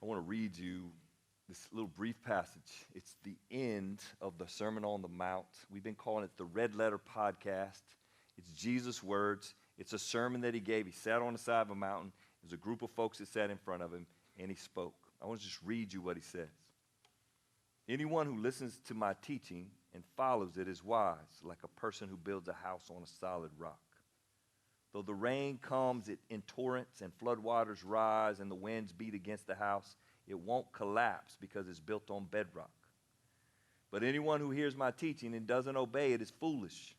I want to read you this little brief passage. It's the end of the Sermon on the Mount. We've been calling it the Red Letter Podcast. It's Jesus' words. It's a sermon that he gave. He sat on the side of a mountain. There's a group of folks that sat in front of him, and he spoke. I want to just read you what he says. Anyone who listens to my teaching and follows it is wise, like a person who builds a house on a solid rock. Though the rain comes in torrents and floodwaters rise and the winds beat against the house, it won't collapse because it's built on bedrock. But anyone who hears my teaching and doesn't obey it is foolish,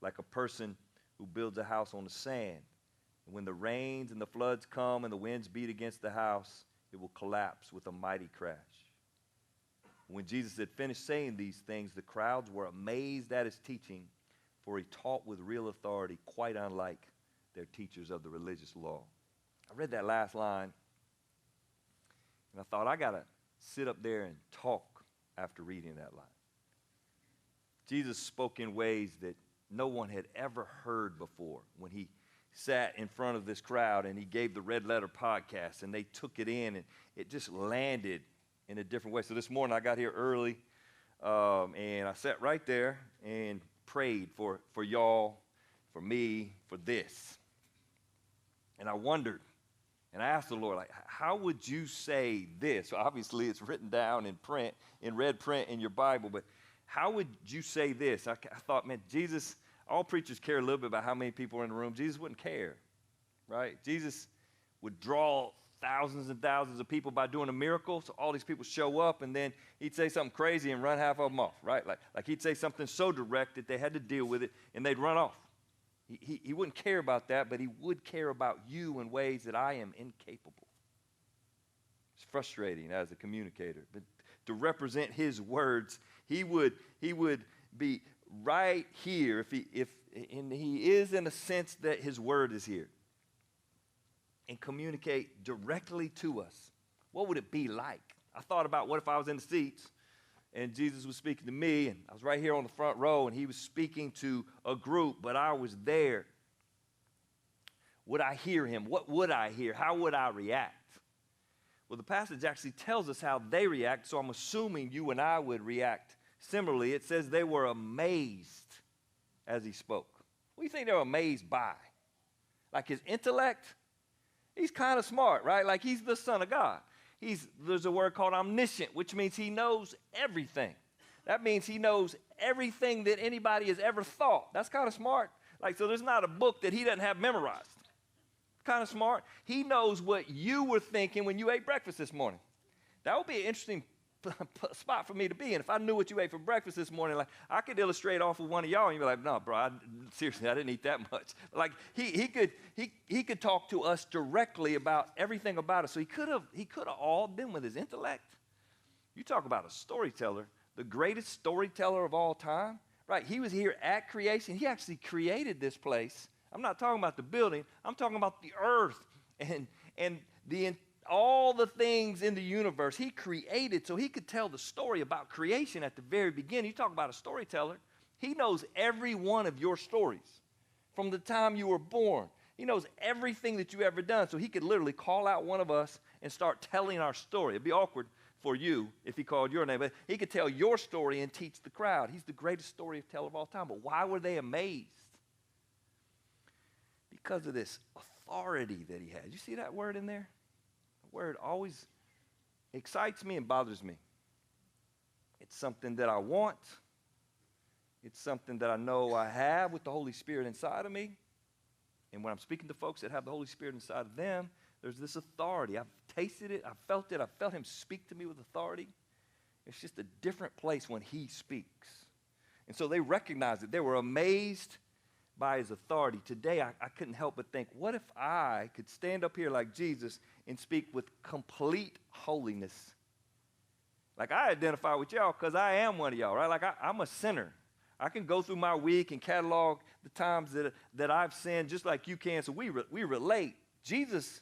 like a person who builds a house on the sand. And when the rains and the floods come and the winds beat against the house, it will collapse with a mighty crash. When Jesus had finished saying these things, the crowds were amazed at his teaching, for he taught with real authority, quite unlike their teachers of the religious law. I read that last line, and I thought, I got to sit up there and talk after reading that line. Jesus spoke in ways that no one had ever heard before when he sat in front of this crowd and he gave the Red Letter Podcast, and they took it in, and it just landed in a different way. So this morning I got here early, and I sat right there and prayed for y'all, for me, for this. And I wondered, and I asked the Lord, like, how would you say this? So obviously it's written down in print, in red print in your Bible, but how would you say this? I thought, man, Jesus, all preachers care a little bit about how many people are in the room. Jesus wouldn't care, right? Jesus would draw thousands and thousands of people by doing a miracle, so all these people show up, and then he'd say something crazy and run half of them off, right? Like he'd say something so direct that they had to deal with it, and they'd run off. He wouldn't care about that, but he would care about you in ways that I am incapable. It's frustrating as a communicator, but to represent his words, he would be right here and he is in a sense that his word is here, and communicate directly to us. What would it be like? I thought about, what if I was in the seats and Jesus was speaking to me, and I was right here on the front row, and he was speaking to a group, but I was there. Would I hear him? What would I hear? How would I react? Well, the passage actually tells us how they react, so I'm assuming you and I would react similarly. It says they were amazed as he spoke. What do you think they were amazed by? Like his intellect? He's kind of smart, right? Like he's the Son of God. There's a word called omniscient, which means he knows everything. That means he knows everything that anybody has ever thought. That's kind of smart. Like, so there's not a book that he doesn't have memorized. Kind of smart. He knows what you were thinking when you ate breakfast this morning. That would be an interesting spot for me to be in. If I knew what you ate for breakfast this morning, like I could illustrate off of one of y'all, and you'd be like, no, bro, seriously, I didn't eat that much. Like he could talk to us directly about everything about us. So he could have all been with his intellect. You talk about a storyteller, the greatest storyteller of all time, right? He was here at creation. He actually created this place. I'm not talking about the building. I'm talking about the earth and all the things in the universe he created, so he could tell the story about creation at the very beginning. You talk about a storyteller. He knows every one of your stories from the time you were born. He knows everything that you ever done, so he could literally call out one of us and start telling our story. It'd be awkward for you if he called your name, but he could tell your story and teach the crowd. He's the greatest storyteller of all time. But why were they amazed? Because of this authority that he had. You see that word in there? Word always excites me and bothers me. It's something that I want. It's something that I know I have with the Holy Spirit inside of me. And when I'm speaking to folks that have the Holy Spirit inside of them, there's this authority. I've tasted it. I've felt it. I felt him speak to me with authority. It's just a different place when he speaks. And so they recognized it. They were amazed by his authority. Today, I couldn't help but think, what if I could stand up here like Jesus and speak with complete holiness? Like, I identify with y'all because I am one of y'all, right? Like, I'm a sinner. I can go through my week and catalog the times that I've sinned just like you can, so we relate. Jesus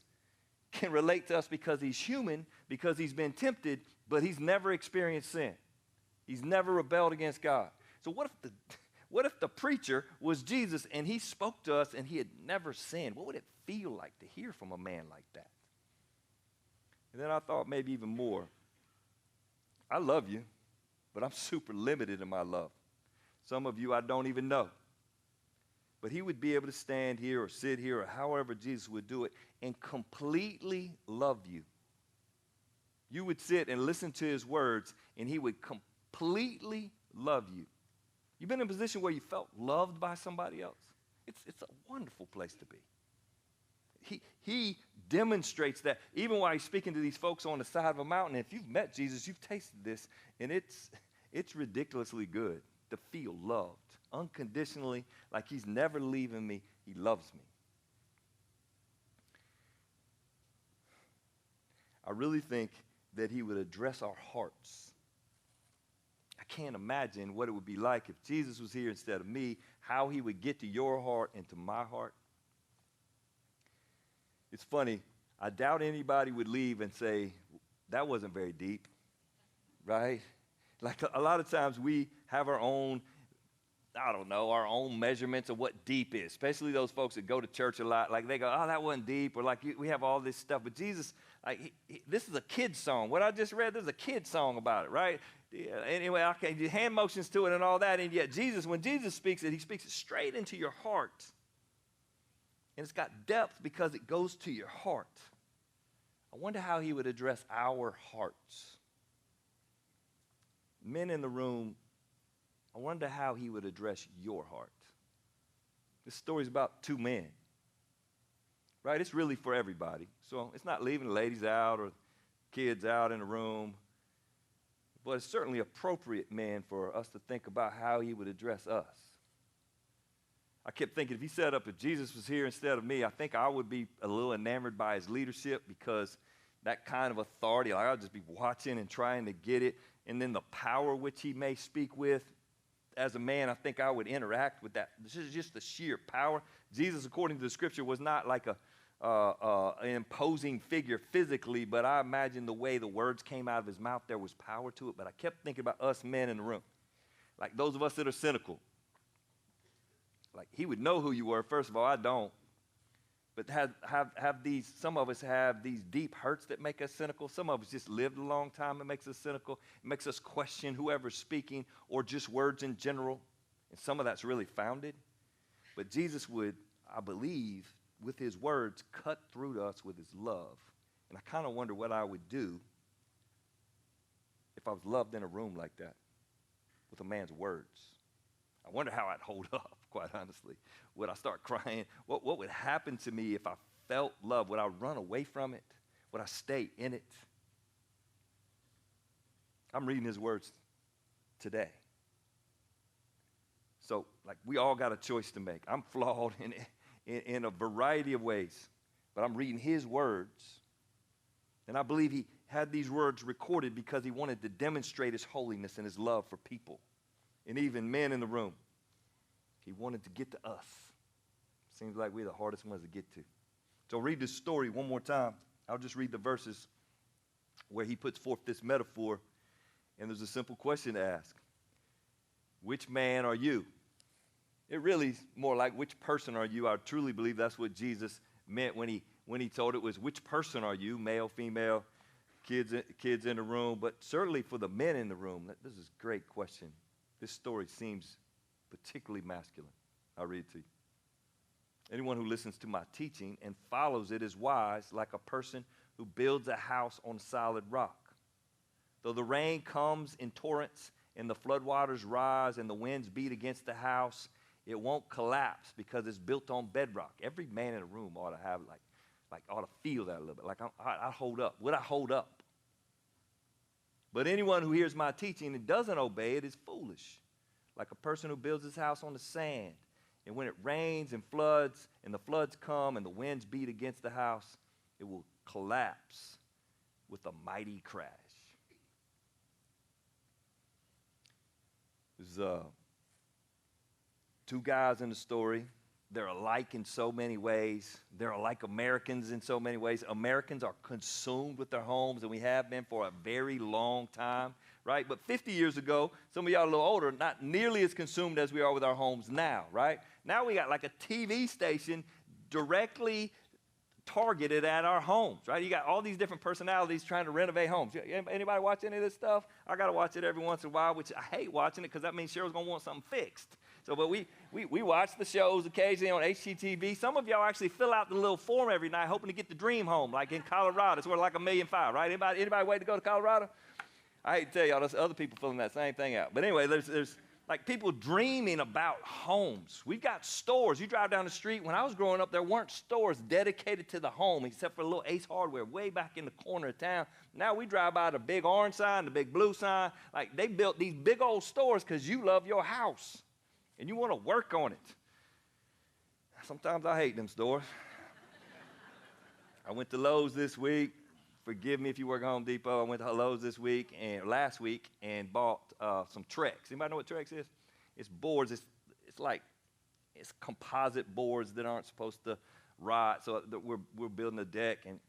can relate to us because he's human, because he's been tempted, but he's never experienced sin. He's never rebelled against God. So what if the preacher was Jesus and he spoke to us and he had never sinned? What would it feel like to hear from a man like that? And then I thought maybe even more. I love you, but I'm super limited in my love. Some of you I don't even know. But he would be able to stand here or sit here or however Jesus would do it and completely love you. You would sit and listen to his words, and he would completely love you. You've been in a position where you felt loved by somebody else? It's a wonderful place to be. He demonstrates that even while he's speaking to these folks on the side of a mountain. If you've met Jesus, you've tasted this, and it's ridiculously good to feel loved unconditionally, like he's never leaving me. He loves me. I really think that he would address our hearts. I can't imagine what it would be like if Jesus was here instead of me, how he would get to your heart and to my heart. It's funny, I doubt anybody would leave and say, that wasn't very deep, right? Like a lot of times we have our own, our own measurements of what deep is, especially those folks that go to church a lot. Like they go, oh, that wasn't deep, or like we have all this stuff. But Jesus, this is a kid's song. What I just read, there's a kid's song about it, right? Yeah, anyway, okay, do hand motions to it and all that. And yet Jesus, when Jesus speaks it, he speaks it straight into your heart. And it's got depth because it goes to your heart. I wonder how he would address our hearts. Men in the room, I wonder how he would address your heart. This story's about two men, right? It's really for everybody. So it's not leaving the ladies out or kids out in the room. But it's certainly appropriate, man, for us to think about how he would address us. I kept thinking, if he set up, if Jesus was here instead of me, I think I would be a little enamored by his leadership, because that kind of authority, like I'll just be watching and trying to get it. And then the power which he may speak with. As a man, I think I would interact with that. This is just the sheer power. Jesus, according to the scripture, was not like an imposing figure physically, but I imagine the way the words came out of his mouth, there was power to it. But I kept thinking about us men in the room, like those of us that are cynical. Like he would know who you were. First of all, I don't. But have these, some of us have these deep hurts that make us cynical. Some of us just lived a long time. It makes us cynical. It makes us question whoever's speaking or just words in general. And some of that's really founded. But Jesus would, I believe, with his words, cut through to us with his love. And I kind of wonder what I would do if I was loved in a room like that with a man's words. I wonder how I'd hold up, quite honestly. Would I start crying? What would happen to me if I felt love? Would I run away from it? Would I stay in it? I'm reading his words today. So, like, we all got a choice to make. I'm flawed in a variety of ways, but I'm reading his words. And I believe he had these words recorded because he wanted to demonstrate his holiness and his love for people. And even men in the room. He wanted to get to us. Seems like we're the hardest ones to get to. So read this story one more time. I'll just read the verses where he puts forth this metaphor. And there's a simple question to ask. Which man are you? It really is more like, which person are you? I truly believe that's what Jesus meant when he told it was, which person are you? Male, female, kids in the room. But certainly for the men in the room, this is a great question. This story seems particularly masculine. I'll read it to you. Anyone who listens to my teaching and follows it is wise, like a person who builds a house on solid rock. Though the rain comes in torrents and the floodwaters rise and the winds beat against the house, it won't collapse because it's built on bedrock. Every man in a room ought to have ought to feel that a little bit. Like I hold up. Would I hold up? But anyone who hears my teaching and doesn't obey it is foolish, like a person who builds his house on the sand. And when it rains and floods, and the floods come and the winds beat against the house, it will collapse with a mighty crash. There's two guys in the story. They're alike in so many ways. They're alike Americans in so many ways. Americans are consumed with their homes, and we have been for a very long time, right? But 50 years ago, some of y'all a little older, not nearly as consumed as we are with our homes now, right? Now we got like a TV station directly targeted at our homes, right? You got all these different personalities trying to renovate homes. Anybody watch any of this stuff? I got to watch it every once in a while, which I hate watching it because that means Cheryl's going to want something fixed. So, but we watch the shows occasionally on HGTV. Some of y'all actually fill out the little form every night hoping to get the dream home, like in Colorado. It's worth like $1.5 million, right? Anybody wait to go to Colorado? I hate to tell y'all, there's other people filling that same thing out. But anyway, there's like people dreaming about homes. We've got stores. You drive down the street. When I was growing up, there weren't stores dedicated to the home except for a little Ace Hardware way back in the corner of town. Now we drive by the big orange sign, the big blue sign. Like they built these big old stores because you love your house and you want to work on it. Sometimes I hate them stores. I went to Lowe's this week. Forgive me if you work at Home Depot. I went to Lowe's last week and bought some Trex. Anybody know what Trex is? It's boards. It's composite boards that aren't supposed to rot. So we're building a deck, and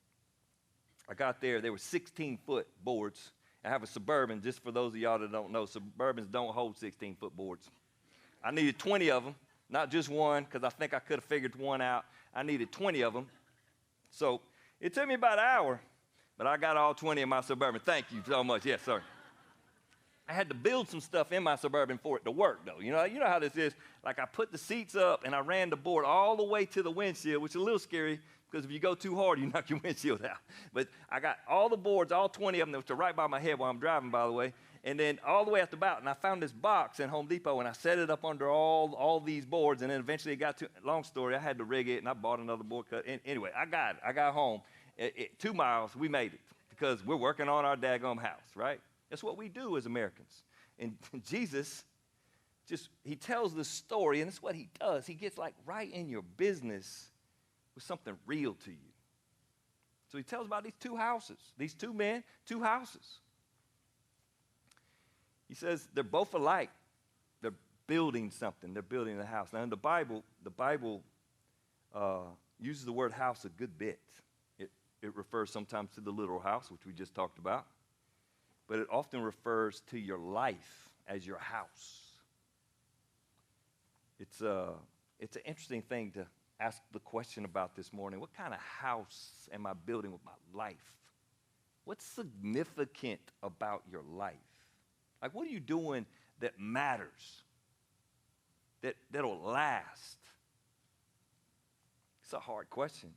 I got there. They were 16-foot boards. I have a Suburban. Just for those of y'all that don't know, Suburbans don't hold 16-foot boards. I needed 20 of them, not just one, because I think I could have figured one out. I needed 20 of them. So it took me about an hour. But I got all 20 in my Suburban. Thank you so much. Yes, sir. I had to build some stuff in my Suburban for it to work, though. You know how this is. Like I put the seats up, and I ran the board all the way to the windshield, which is a little scary because if you go too hard, you knock your windshield out. But I got all the boards, all 20 of them, which are right by my head while I'm driving, by the way, and then all the way at the bottom. And I found this box in Home Depot, and I set it up under all these boards, and then eventually it got to, long story, I had to rig it, and I bought another board cut. And anyway, I got it. I got home. 2 miles, we made it because we're working on our daggone house, right? That's what we do as Americans. And Jesus, he tells the story, and that's what he does. He gets like right in your business with something real to you. So he tells about these 2 houses, these 2 men, 2 houses. He says they're both alike. They're building something. They're building a house. Now in the Bible uses the word house a good bit. It refers sometimes to the literal house, which we just talked about, but it often refers to your life as your house. It's an interesting thing to ask the question about this morning. What kind of house am I building with my life? What's significant about your life? Like, what are you doing that matters, that'll last? It's a hard question.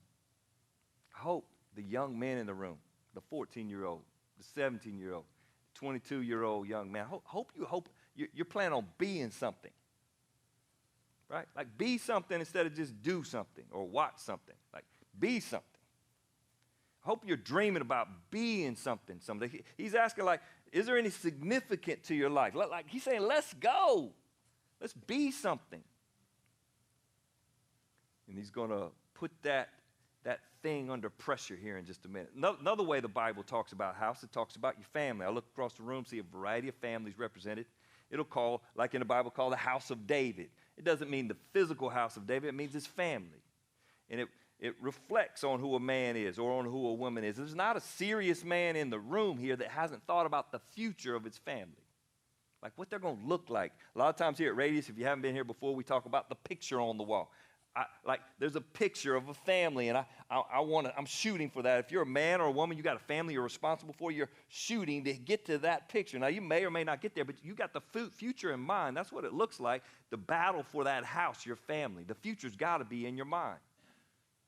I hope the young men in the room, the 14-year-old, the 17-year-old, 22-year-old young man, hope you're planning on being something, right? Like be something instead of just do something or watch something. Like be something. I hope you're dreaming about being something someday. He's asking, like, is there any significance to your life? Like he's saying, let's go. Let's be something. And he's going to put that thing under pressure here in just a minute. Another way the Bible talks about house, it talks about your family. I look across the room, see a variety of families represented. It'll call, like in the Bible, called the house of David. It doesn't mean the physical house of David. It means his family. And it reflects on who a man is or on who a woman is. There's not a serious man in the room here that hasn't thought about the future of his family, like what they're going to look like. A lot of times here at Radius, if you haven't been here before, we talk about the picture on the wall. Like there's a picture of a family, and I'm shooting for that. If you're a man or a woman, you got a family you're responsible for, you're shooting to get to that picture. Now, you may or may not get there, but you got the future in mind. That's what it looks like, the battle for that house, your family. The future's got to be in your mind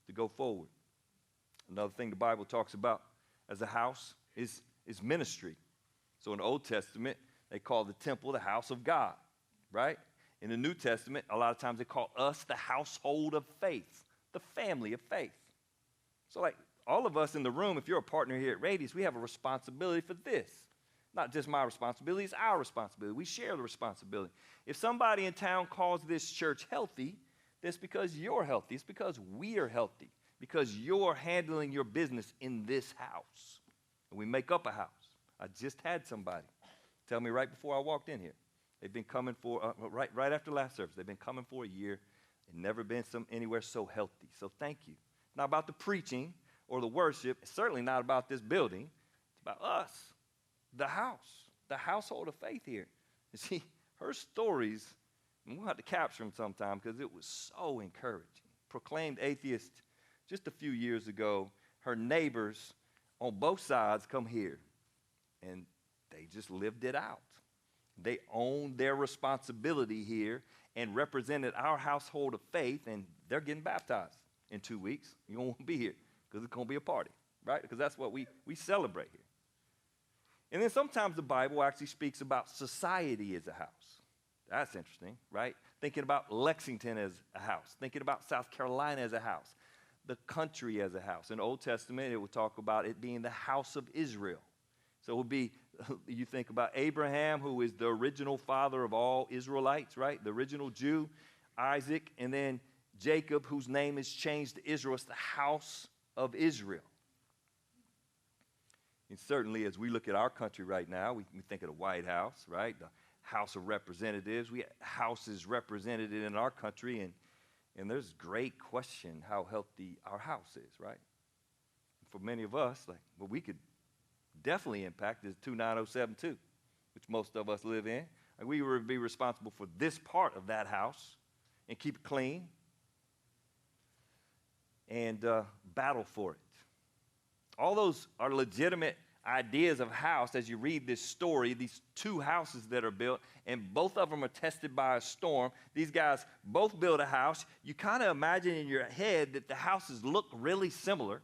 to go forward. Another thing the Bible talks about as a house is ministry. So in the Old Testament, they call the temple the house of God, right? In the New Testament, a lot of times they call us the household of faith, the family of faith. So like all of us in the room, if you're a partner here at Radius, we have a responsibility for this. Not just my responsibility, it's our responsibility. We share the responsibility. If somebody in town calls this church healthy, that's because you're healthy. It's because we are healthy, because you're handling your business in this house. And we make up a house. I just had somebody tell me right before I walked in here. They've been coming for, right after last service, they've been coming for a year and never been anywhere so healthy. So thank you. It's not about the preaching or the worship. It's certainly not about this building. It's about us, the house, the household of faith here. You see, her stories, and we'll have to capture them sometime because it was so encouraging. Proclaimed atheist just a few years ago, her neighbors on both sides come here, and they just lived it out. They owned their responsibility here and represented our household of faith, and they're getting baptized in 2 weeks. You don't want to be here because it's going to be a party, right? Because that's what we celebrate here. And then sometimes the Bible actually speaks about society as a house. That's interesting, right? Thinking about Lexington as a house, thinking about South Carolina as a house, the country as a house. In the Old Testament, it will talk about it being the house of Israel. So it would be, you think about Abraham, who is the original father of all Israelites, right? The original Jew, Isaac, and then Jacob, whose name is changed to Israel. It's the house of Israel. And certainly as we look at our country right now, we think of the White House, right? The House of Representatives. We have houses represented in our country, and there's great question how healthy our house is, right? For many of us, we could definitely impact is 29072, which most of us live in. We would be responsible for this part of that house and keep it clean and battle for it. All those are legitimate ideas of house as you read this story, these two houses that are built, and both of them are tested by a storm. These guys both build a house. You kind of imagine in your head that the houses look really similar.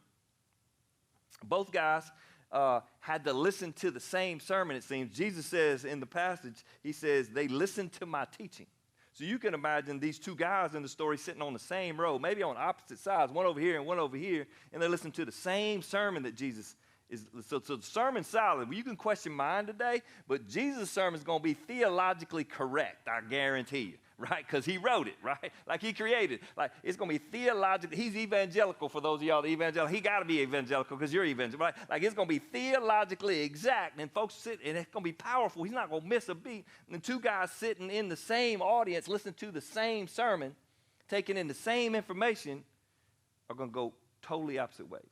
Both guys had to listen to the same sermon, it seems. Jesus says in the passage, he says, they listened to my teaching. So you can imagine these two guys in the story sitting on the same row, maybe on opposite sides, one over here and one over here, and they listen to the same sermon that Jesus is. So the sermon's solid. You can question mine today, but Jesus' sermon is going to be theologically correct, I guarantee you, right? Because he wrote it, right? Like he created. Like it's going to be theologically. He's evangelical for those of y'all that evangelical. He got to be evangelical because you're evangelical, right? Like it's going to be theologically exact, and folks sit, and it's going to be powerful. He's not going to miss a beat. And two guys sitting in the same audience, listening to the same sermon, taking in the same information, are going to go totally opposite ways.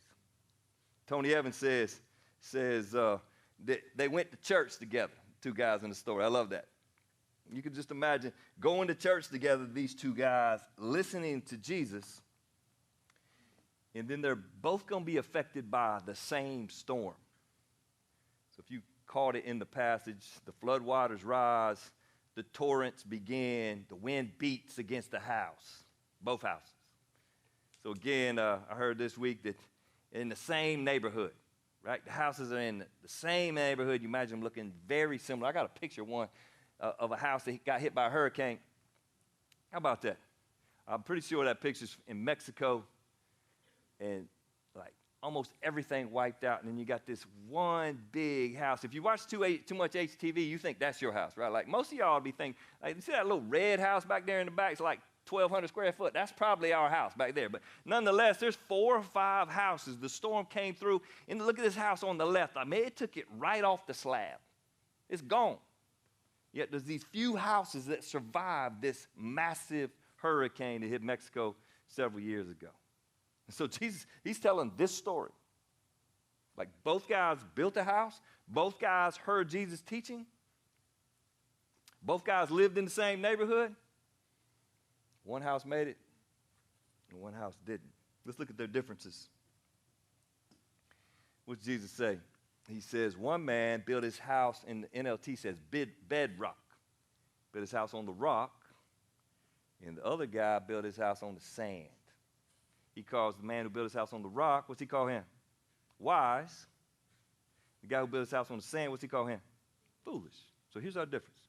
Tony Evans says that they went to church together, two guys in the story. I love that. You can just imagine going to church together, these two guys, listening to Jesus, and then they're both going to be affected by the same storm. So if you caught it in the passage, the floodwaters rise, the torrents begin, the wind beats against the house, both houses. So again, I heard this week that in the same neighborhood, right? The houses are in the same neighborhood. You imagine them looking very similar. I got a picture of a house that got hit by a hurricane. How about that? I'm pretty sure that picture's in Mexico, and like almost everything wiped out, and then you got this one big house. If you watch too much HTV, you think that's your house, right? Like most of y'all would be thinking, like, you see that little red house back there in the back? It's like 1,200 square foot. That's probably our house back there. But nonetheless, there's 4 or 5 houses. The storm came through, and look at this house on the left. I mean, it took it right off the slab. It's gone. Yet there's these few houses that survived this massive hurricane that hit Mexico several years ago. And so Jesus, he's telling this story. Like both guys built a house. Both guys heard Jesus teaching. Both guys lived in the same neighborhood. One house made it, and one house didn't. Let's look at their differences. What does Jesus say? He says, one man built his house, in the NLT says bedrock. Built his house on the rock, and the other guy built his house on the sand. He calls the man who built his house on the rock, what's he call him? Wise. The guy who built his house on the sand, what's he call him? Foolish. So here's our difference.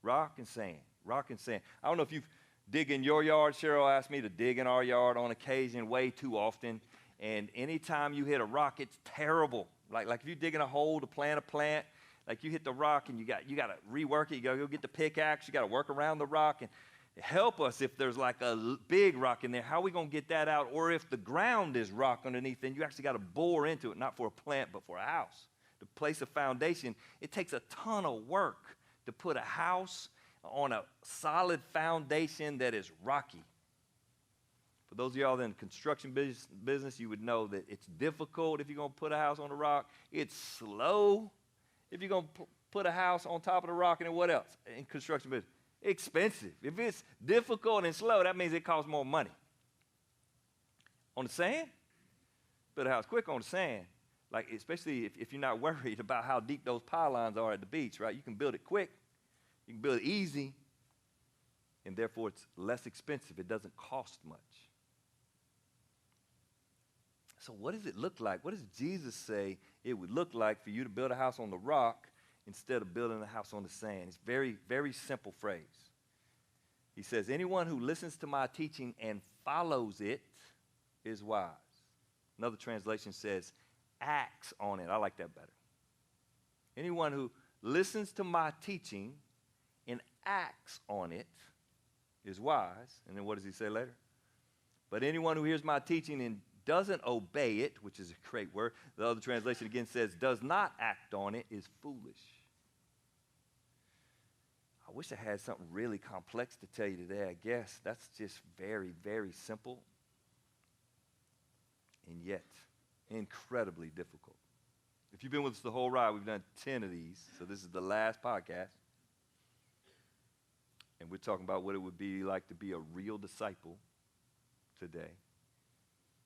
Rock and sand. Rock and sand. I don't know if you've dig in your yard. Cheryl asked me to dig in our yard on occasion, way too often. And anytime you hit a rock, it's terrible. Like if you're digging a hole to plant a plant, like you hit the rock and you got to rework it. You got to go get the pickaxe. You got to work around the rock and help us if there's like a big rock in there. How are we going to get that out? Or if the ground is rock underneath, then you actually got to bore into it, not for a plant, but for a house. To place a foundation, it takes a ton of work to put a house on a solid foundation that is rocky. For those of y'all in the construction business, you would know that it's difficult if you're going to put a house on the rock. It's slow if you're going to put a house on top of the rock. And then what else in construction business? Expensive. If it's difficult and slow, that means it costs more money. On the sand, build a house quick on the sand. Like, especially if you're not worried about how deep those pylons are at the beach, right? You can build it quick. You can build it easy. And therefore, it's less expensive. It doesn't cost much. So what does it look like? What does Jesus say it would look like for you to build a house on the rock instead of building a house on the sand? It's very, very simple phrase. He says, anyone who listens to my teaching and follows it is wise. Another translation says, acts on it. I like that better. Anyone who listens to my teaching and acts on it is wise. And then what does he say later? But anyone who hears my teaching and doesn't obey it, which is a great word. The other translation again says, does not act on it, is foolish. I wish I had something really complex to tell you today. I guess that's just very, very simple and yet incredibly difficult. If you've been with us the whole ride, we've done 10 of these, so this is the last podcast. And we're talking about what it would be like to be a real disciple today.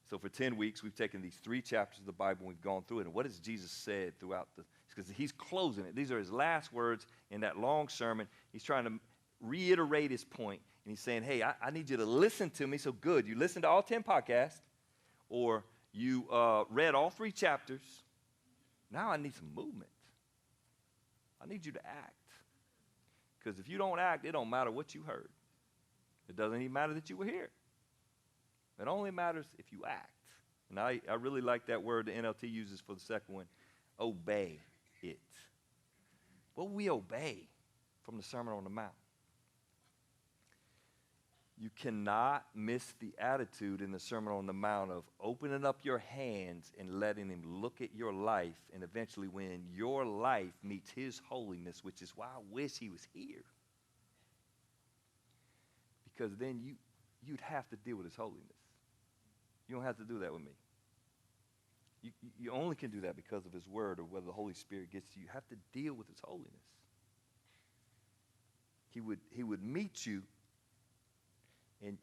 So for 10 weeks, we've taken these 3 chapters of the Bible and we've gone through it. And what has Jesus said throughout because he's closing it. These are his last words in that long sermon. He's trying to reiterate his point. And he's saying, hey, I need you to listen to me. So good, you listened to all 10 podcasts, or you read all 3 chapters. Now I need some movement. I need you to act. Because if you don't act, it don't matter what you heard. It doesn't even matter that you were here. It only matters if you act. And I really like that word the NLT uses for the second one, obey it. What will we obey from the Sermon on the Mount? You cannot miss the attitude in the Sermon on the Mount of opening up your hands and letting him look at your life, and eventually when your life meets his holiness, which is why I wish he was here. Because then you'd have to deal with his holiness. You don't have to do that with me. You only can do that because of his word or whether the Holy Spirit gets to you. You have to deal with his holiness. He would meet you, and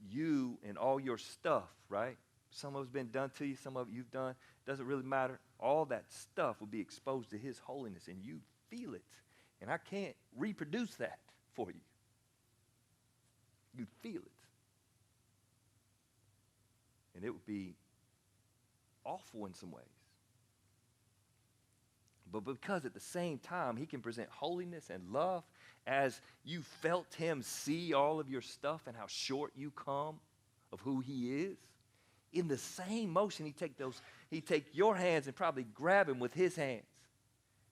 you and all your stuff, right? Some of it's been done to you, some of it you've done. Doesn't really matter. All that stuff will be exposed to his holiness, and you feel it. And I can't reproduce that for you. You'd feel it. And it would be awful in some ways. But because at the same time, he can present holiness and love as you felt him see all of your stuff and how short you come of who he is. In the same motion, he'd take your hands and probably grab him with his hands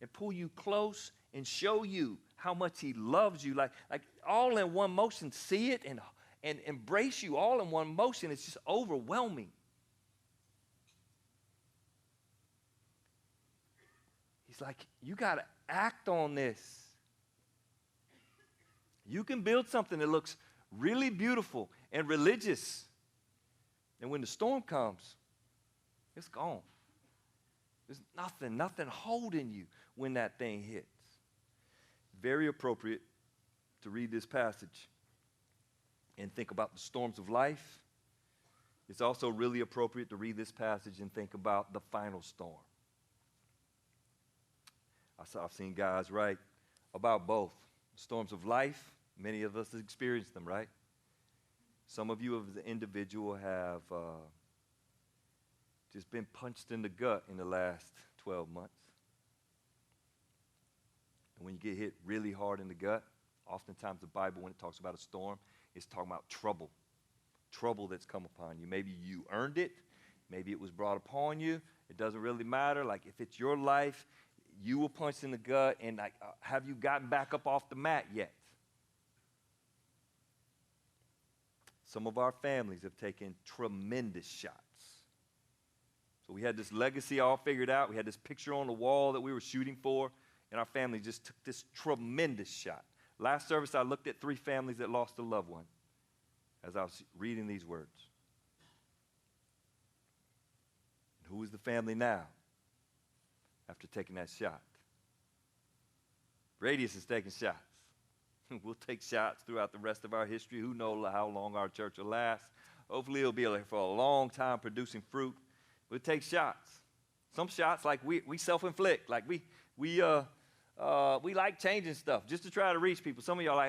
and pull you close and show you how much he loves you. Like all in one motion, see it and embrace you all in one motion. It's just overwhelming. He's like, you got to act on this. You can build something that looks really beautiful and religious. And when the storm comes, it's gone. There's nothing holding you when that thing hits. Very appropriate to read this passage and think about the storms of life. It's also really appropriate to read this passage and think about the final storm. I've seen guys write about both. Storms of life, many of us experience them, right? Some of you as an individual have just been punched in the gut in the last 12 months. And when you get hit really hard in the gut, oftentimes the Bible, when it talks about a storm, it's talking about trouble that's come upon you. Maybe you earned it. Maybe it was brought upon you. It doesn't really matter. Like if it's your life, you were punched in the gut, and have you gotten back up off the mat yet? Some of our families have taken tremendous shots. So we had this legacy all figured out. We had this picture on the wall that we were shooting for, and our family just took this tremendous shot. Last service, I looked at 3 families that lost a loved one as I was reading these words. And who is the family now after taking that shot? Radius is taking shots. We'll take shots throughout the rest of our history. Who knows how long our church will last. Hopefully it'll be for a long time producing fruit. We'll take shots. Some shots like we self-inflict. Like we like changing stuff just to try to reach people. Some of y'all,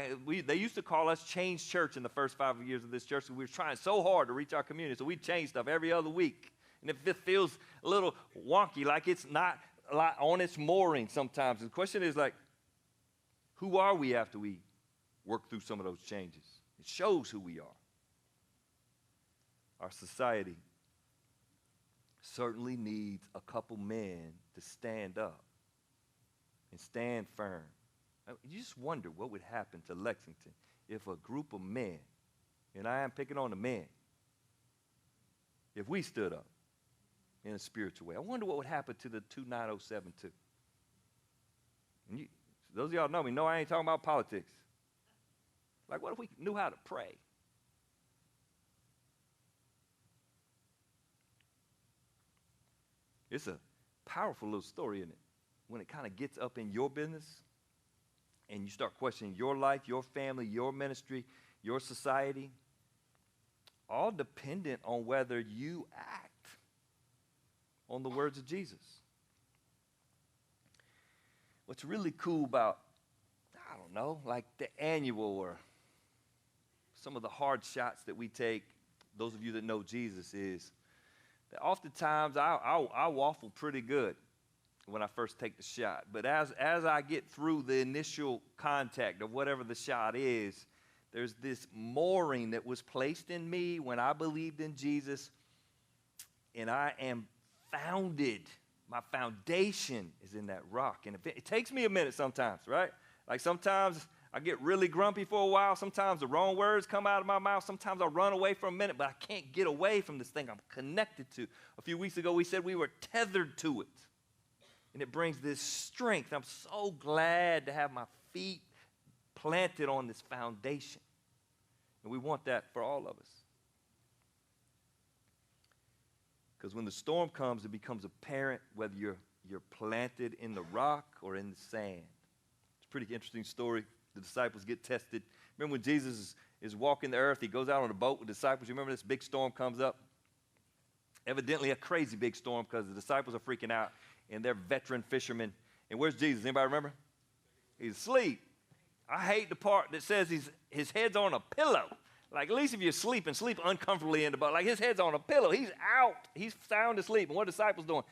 they used to call us Change Church in the first 5 years of this church. So we were trying so hard to reach our community. So we change stuff every other week. And if it feels a little wonky, like it's not like on its mooring sometimes. The question is like, who are we after we work through some of those changes? It shows who we are. Our society certainly needs a couple men to stand up and stand firm. You just wonder what would happen to Lexington if a group of men, and I am picking on the men, if we stood up in a spiritual way. I wonder what would happen to the 29072. And those of y'all know me, know I ain't talking about politics. Like, what if we knew how to pray? It's a powerful little story, isn't it? When it kind of gets up in your business and you start questioning your life, your family, your ministry, your society, all dependent on whether you act on the words of Jesus. What's really cool about, I don't know, like the annual or some of the hard shots that we take, those of you that know Jesus, is that oftentimes I waffle pretty good when I first take the shot. But as I get through the initial contact of whatever the shot is, there's this mooring that was placed in me when I believed in Jesus, and I am founded. My foundation is in that rock. And it takes me a minute sometimes, right? Like sometimes I get really grumpy for a while. Sometimes the wrong words come out of my mouth. Sometimes I run away for a minute, but I can't get away from this thing I'm connected to. A few weeks ago, we said we were tethered to it. And it brings this strength. I'm so glad to have my feet planted on this foundation. And we want that for all of us. Because when the storm comes, it becomes apparent whether you're planted in the rock or in the sand. It's a pretty interesting story. The disciples get tested. Remember when Jesus is walking the earth, he goes out on a boat with the disciples. You remember this big storm comes up? Evidently a crazy big storm because the disciples are freaking out, and they're veteran fishermen. And where's Jesus? Anybody remember? He's asleep. I hate the part that says his head's on a pillow. Like, at least if you're sleeping, sleep uncomfortably in the boat. Like, his head's on a pillow. He's out. He's sound asleep. And what are the disciples doing?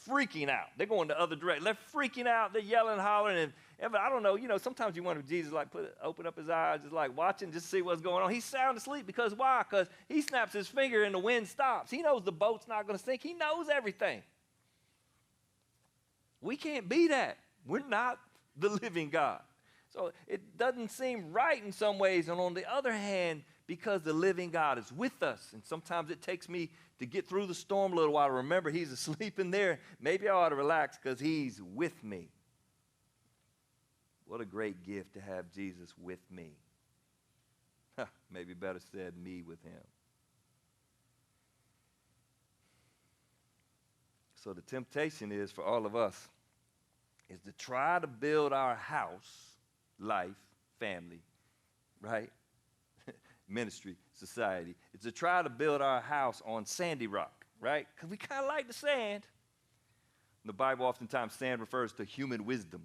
Freaking out. They're going the other direction. They're freaking out. They're yelling, hollering. And I don't know, sometimes you wonder if Jesus, like, open up his eyes, just like watching, just see what's going on. He's sound asleep because why? Because he snaps his finger and the wind stops. He knows the boat's not going to sink. He knows everything. We can't be that. We're not the living God. So it doesn't seem right in some ways. And on the other hand, because the living God is with us, and sometimes it takes me to get through the storm a little while to remember he's asleep in there. Maybe I ought to relax because he's with me. What a great gift to have Jesus with me. Maybe better said, me with him. So the temptation is for all of us is to try to build our house, life, family, right? Ministry, society. It's to try to build our house on sandy rock, right? Because we kind of like the sand. In the Bible, oftentimes sand refers to human wisdom.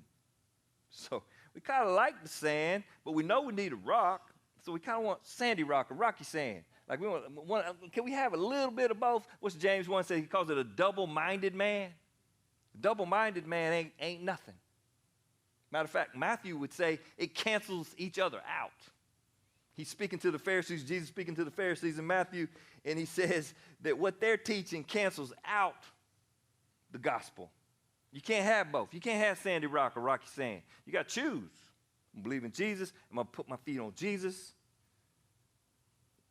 So we kind of like the sand, but we know we need a rock, so we kind of want sandy rock or rocky sand. Like can we have a little bit of both? What's James 1 say? He calls it a double-minded man. A double-minded man ain't nothing. Matter of fact, Matthew would say it cancels each other out. He's speaking to the Pharisees, Jesus speaking to the Pharisees in Matthew, and he says that what they're teaching cancels out the gospel. You can't have both. You can't have sandy rock or rocky sand. You got to choose. I'm believing in Jesus. I'm going to put my feet on Jesus.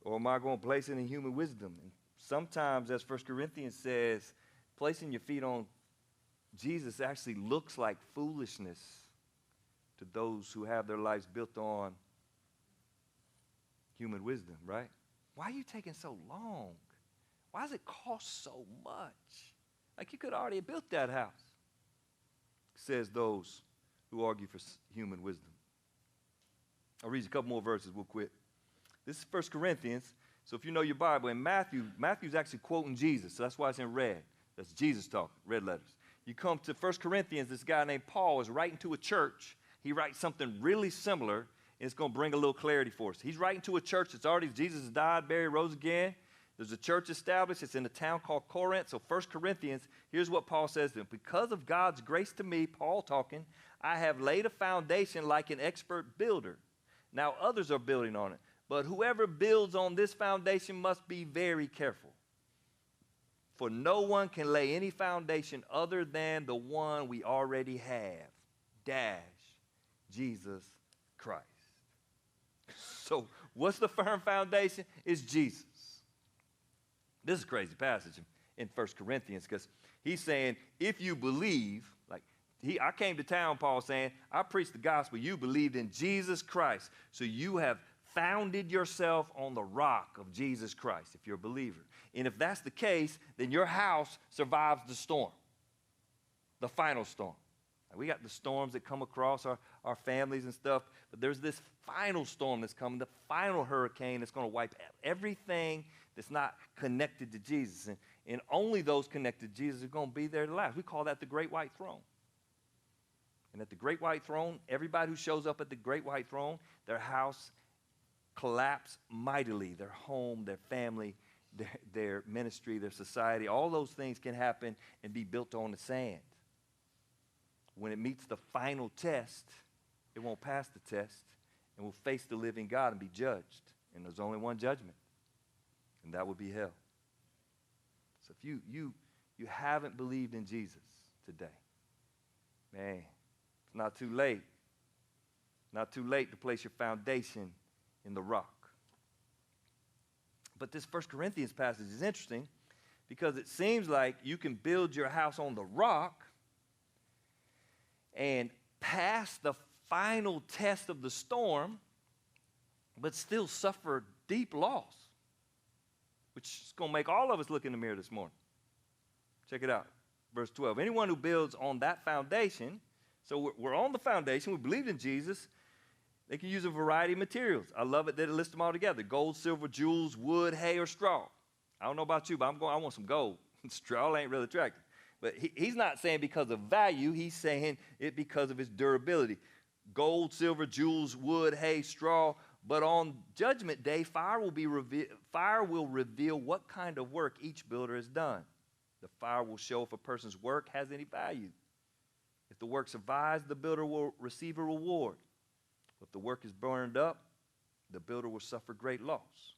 Or am I going to place it in human wisdom? And sometimes, as 1 Corinthians says, placing your feet on Jesus actually looks like foolishness to those who have their lives built on human wisdom, right? Why are you taking so long? Why does it cost so much? Like you could already have built that house, says those who argue for human wisdom. I'll read you a couple more verses, we'll quit. This is 1 Corinthians. So if you know your Bible, in Matthew's actually quoting Jesus, so that's why it's in red. That's Jesus talking, red letters. You come to 1 Corinthians, this guy named Paul is writing to a church. He writes something really similar, and it's going to bring a little clarity for us. He's writing to a church that's already, Jesus has died, buried, rose again. There's a church established. It's in a town called Corinth. So 1 Corinthians, here's what Paul says to them. Because of God's grace to me, Paul talking, I have laid a foundation like an expert builder. Now others are building on it. But whoever builds on this foundation must be very careful. For no one can lay any foundation other than the one we already have. Dash, Jesus Christ. So what's the firm foundation? It's Jesus. This is a crazy passage in 1 Corinthians because he's saying, if you believe, I came to town, Paul saying, I preached the gospel. You believed in Jesus Christ. So you have founded yourself on the rock of Jesus Christ, if you're a believer. And if that's the case, then your house survives the storm, the final storm. We got the storms that come across our families and stuff, but there's this final storm that's coming, the final hurricane that's going to wipe everything that's not connected to Jesus. And only those connected to Jesus are going to be there to last. We call that the Great White Throne. And at the Great White Throne, everybody who shows up at the Great White Throne, their house collapse mightily. Their home, their family, their ministry, their society, all those things can happen and be built on the sand. When it meets the final test, it won't pass the test and will face the living God and be judged. And there's only one judgment, and that would be hell. So if you haven't believed in Jesus today, man, it's not too late. Not too late to place your foundation in the rock. But this 1 Corinthians passage is interesting because it seems like you can build your house on the rock and pass the final test of the storm, but still suffer deep loss, which is going to make all of us look in the mirror this morning. Check it out. Verse 12. Anyone who builds on that foundation, so we're on the foundation, we believe in Jesus, they can use a variety of materials. I love it that it lists them all together. Gold, silver, jewels, wood, hay, or straw. I don't know about you, but I want some gold. Straw ain't really attractive. But he's not saying because of value. He's saying it because of its durability. Gold, silver, jewels, wood, hay, straw. But on Judgment Day, fire will reveal what kind of work each builder has done. The fire will show if a person's work has any value. If the work survives, the builder will receive a reward. If the work is burned up, the builder will suffer great loss.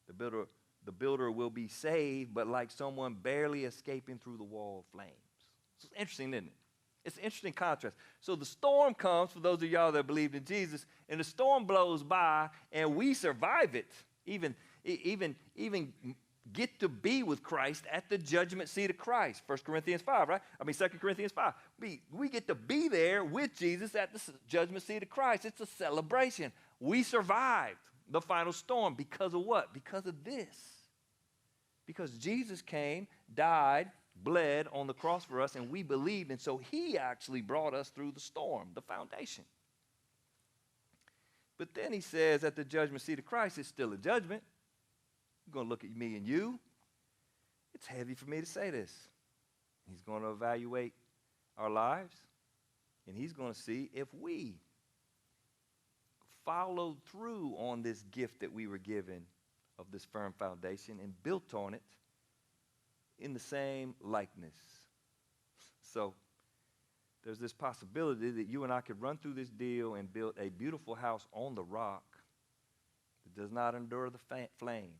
The builder will be saved, but like someone barely escaping through the wall of flames. It's interesting, isn't it? It's an interesting contrast. So the storm comes, for those of y'all that believed in Jesus, and the storm blows by, and we survive it, even get to be with Christ at the judgment seat of Christ. 1 Corinthians 5, right? 2 Corinthians 5. We get to be there with Jesus at the judgment seat of Christ. It's a celebration. We survived the final storm because of what? Because of this. Because Jesus came, died, bled on the cross for us, and we believed, and so he actually brought us through the storm, the foundation. But then he says at the judgment seat of Christ, it's still a judgment. You're going to look at me and you. It's heavy for me to say this. He's going to evaluate our lives, and he's going to see if we followed through on this gift that we were given of this firm foundation and built on it in the same likeness. So there's this possibility that you and I could run through this deal and build a beautiful house on the rock that does not endure the flame.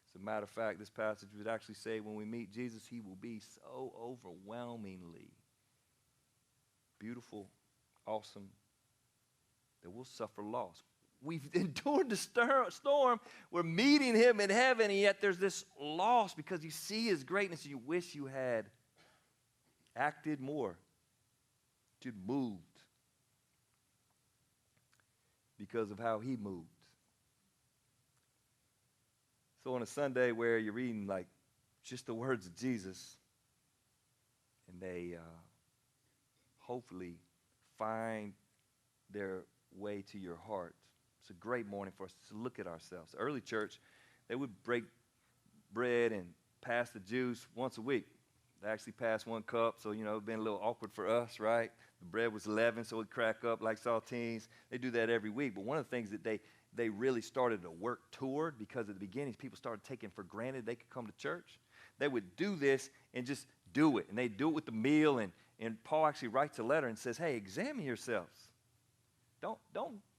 As a matter of fact, this passage would actually say when we meet Jesus, he will be so overwhelmingly beautiful, awesome, that we'll suffer loss. We've endured the storm. We're meeting him in heaven, and yet there's this loss because you see his greatness and you wish you had acted more, you'd moved because of how he moved. So on a Sunday where you're reading like just the words of Jesus, and they hopefully find their way to your heart, it's a great morning for us to look at ourselves. The early church, they would break bread and pass the juice once a week. They actually passed 1 cup, so, you know, it's been a little awkward for us, right? The bread was leavened, so it crack up like saltines. They do that every week. But one of the things that they really started to work toward, because at the beginning people started taking for granted they could come to church, they would do this and just do it. And they do it with the meal. And Paul actually writes a letter and says, hey, examine yourselves. Don't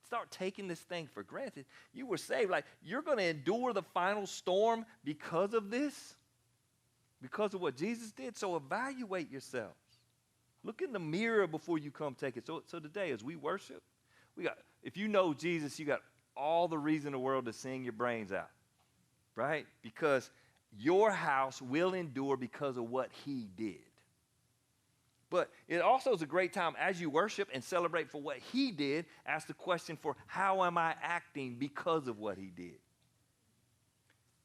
start taking this thing for granted. You were saved. Like, you're going to endure the final storm because of this, because of what Jesus did. So evaluate yourselves. Look in the mirror before you come take it. So today, as we worship, if you know Jesus, you got all the reason in the world to sing your brains out, right? Because your house will endure because of what he did. But it also is a great time as you worship and celebrate for what he did, ask the question for how am I acting because of what he did?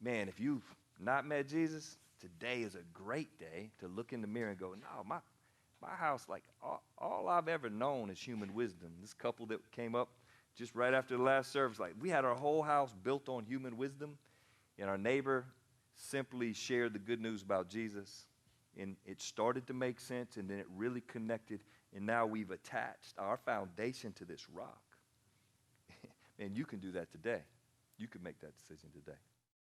Man, if you've not met Jesus, today is a great day to look in the mirror and go, no, my house, like all I've ever known is human wisdom. This couple that came up just right after the last service, like we had our whole house built on human wisdom, and our neighbor simply shared the good news about Jesus. And it started to make sense, and then it really connected, and now we've attached our foundation to this rock. And you can do that today. You can make that decision today.